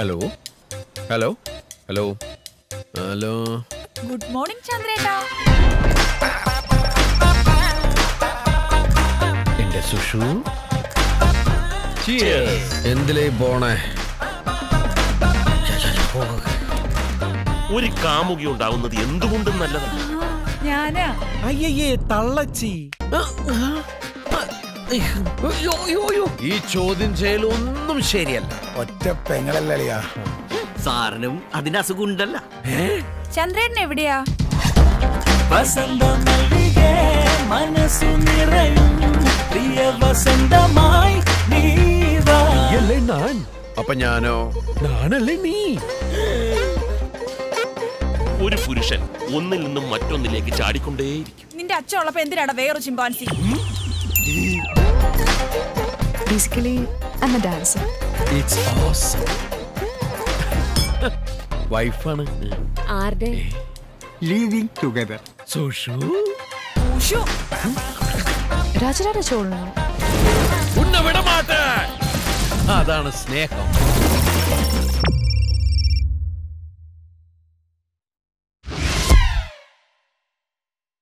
Hello hello hello hello. Good morning ചന്ദ്രേട്ടാ. എന്റെ സുഷു എന്തിലേ പോണേ? ഒരു കാമുകി ഉണ്ടാവുന്നത് എന്തുകൊണ്ടും നല്ലതാണ്. ഞാനാ. അയ്യേ തള്ളച്ചി. ഈ ചോദ്യം ചെയ്യലൊന്നും ശരിയല്ല. ഒറ്റ പെങ്ങളല്ലളിയാ. സാറിനും അതിന് അസുഖം ഉണ്ടല്ല. ചന്ദ്രേട്ടൻ എവിടെയാ? മനസ്സു നിറയും പ്രിയ വസന്തമായി നീയല്ലേ ഞാൻ. അപ്പൊ ഞാനോ? ഞാനല്ലേ നീ. ഒരു പുരുഷൻ ഒന്നിൽ നിന്നും മറ്റൊന്നിലേക്ക് ചാടിക്കൊണ്ടേയിരിക്കും. നിന്റെ അച്ഛൻ ഉള്ളപ്പോ എന്തിനാണ് വേറൊരു chimpanzee? Basically, I'm a dancer. It's awesome. വൈഫാണ്. ആരുടെ? Living together. സുഷു ഉഷു. രാജരാജ ചോളനോ? ഉന്നവിട മാറ്റ. അതാണ് സ്നേഹം.